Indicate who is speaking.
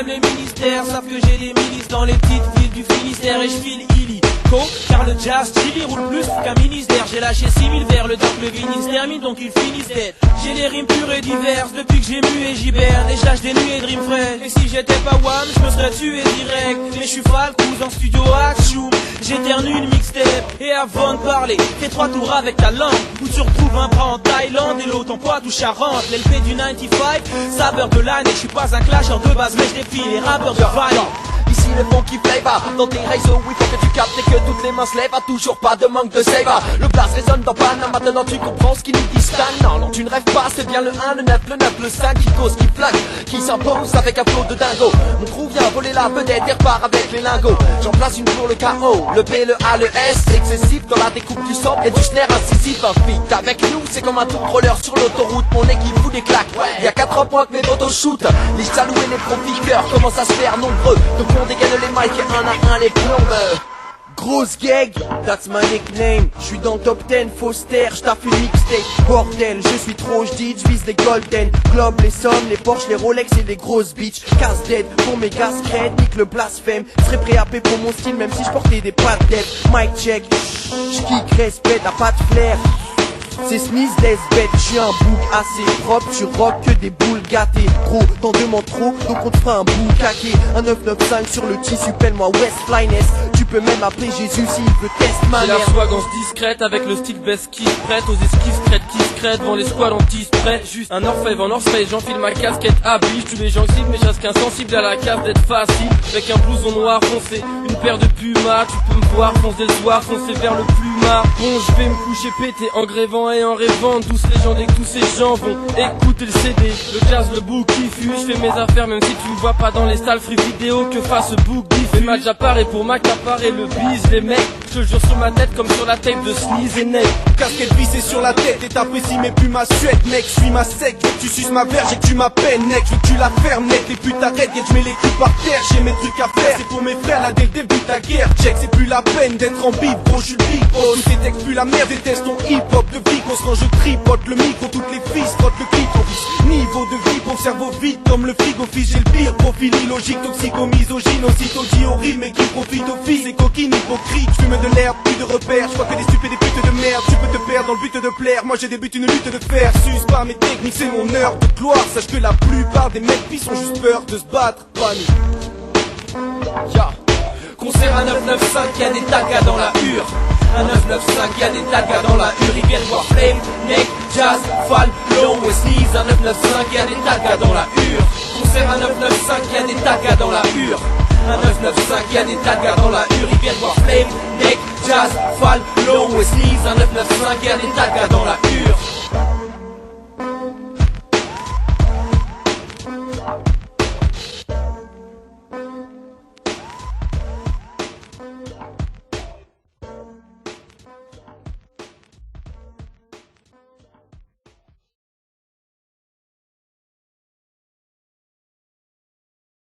Speaker 1: même les ministères savent que j'ai des milices dans les petites villes du Finistère. Et je file illico, car le jazz Chili roule plus qu'un ministère. J'ai lâché 6000 vers le temps que le vinyle se termine, donc ils finissent dead. J'ai des rimes pures et diverses depuis que j'ai mué j'hiberne. Et je lâche des nuits et dream frais. Et si j'étais pas one, je me serais tué direct. Mais je suis Falcouz en studio Action. J'éternue une mixtape. Et avant de parler, fais 3 tours avec ta langue. Où tu retrouves un bras en Thaïlande et l'autre en Poitou-Charentes. L'LP du 95, saveur de l'année. Je suis pas un clasher de base, mais je défie les rappeurs de Valley.
Speaker 2: Ici le funky flavor, dans tes réseaux, oui faut que tu captes et que toutes les mains se lèvent, toujours pas de manque de save. Le blast résonne dans Panama, maintenant tu comprends ce qui nous distingue. Non, tu ne rêves pas, c'est bien le 1, le 9, le 9, le 5 qui cause, qui flaque, qui s'impose avec un flot de dingo. Mon crew vient voler la vedette et repart avec les lingots. J'en place une pour le KO, le P, le A, le S, excessif dans la découpe du sample et du snare incisif. Un feat avec nous, c'est comme un tour de roller sur l'autoroute, mon équipe fout des claques. Y'a 4 points que mes potos shoot, les jaloux et les profiteurs commencent à se faire nombreux. Donc on dégaine les mics et un à un les plombes. Grosse gag, that's my nickname. J'suis dans le top 10, Foster, j'taffe une mixtape. Bordel, je suis trop, j'dis, j'vise les golden globes, les sommes, les Porsche, les Rolex et les grosses bitches. Casse dead pour mes gaz crête, nique le blasphème. Serais prêt à payer pour mon style même si j'portais des pattes dead. Mic check, j'kick, respect, t'as pas de flair. C'est Smith, les bêtes, j'suis un bouc assez propre, tu rock que des boules gâtées. Gros, t'en demandes trop, donc on te fera un bouc caqué. Un 995 sur le tissu, pelle-moi West Flyness. Tu peux même appeler Jésus s'il veut test ma mère.
Speaker 1: J'ai la swagance discrète avec le style veste qui se prête. Aux esquives crête qui se crête, devant les squads anti-spray. Juste un orfèvre en orfèvre, j'enfile ma casquette habille. Tous les gens cibles, mais chasse qu'un sensible à la cave d'être facile. Avec un blouson noir foncé, une paire de pumas. Tu peux me voir foncer le soir, foncer vers le plumard. Bon, je vais me coucher pété en grévant et en rêvant. Douce légende et que tous ces gens vont écouter le CD. Le jazz, le book qui fuse, je fais mes affaires même si tu me vois pas dans les salles free vidéo que face book diffuse. Les matchs apparaissent pour m'accaparer le bise, les mecs. Je jure sur ma tête comme sur la tape de Sneeze et Nate.
Speaker 3: Casquette vissée sur la tête et t'apprécies mais plus ma suette, mec. Suis ma sec, je veux que tu suces ma verge et que tu m'appelles, mec. Je veux que tu la fermes, mec. Les putes arrêtent, je mets les coups par terre. J'ai mes trucs à faire, c'est pour mes frères là dès le début de la guerre. Check, c'est plus la peine d'être en bip, gros, je suis le big boss. Tous tes textes plus la merde, déteste ton hip hop de vie. Quand je tripote le micro, toutes les filles frottent le clip. Niveau de vie, pour cerveau vide comme le frigo fiche. J'ai le pire profil illogique, toxico-misogyne. Aussitôt dit horrible, mais qui profite aux filles. C'est coquine, hypocrite, j'fume de l'herbe, plus de repères. J'vois que des stupés, des putes de merde. Tu peux te perdre dans le but de plaire. Moi j'ai des buts, une lutte de fer. Suce pas mes techniques, c'est mon heure de gloire. Sache que la plupart des mecs pis ont juste peur de se battre. Pas nous.
Speaker 1: Yeah. Concert à 995, y'a des tagas dans la hure. Un 995, y'a des tagas dans la hure. Ils viennent voir Flame, Neck, Jazz, Fall, Low et Sneeze. Un 995, y'a des tagas dans la hure. Concert à 995, y'a des tagas dans la hure. Un 995, y'a des tagas dans la hure. Ils viennent voir Flame, Neck, Jazz, Fall, Low et Sneeze. Un 995, y'a des tagas dans la hure.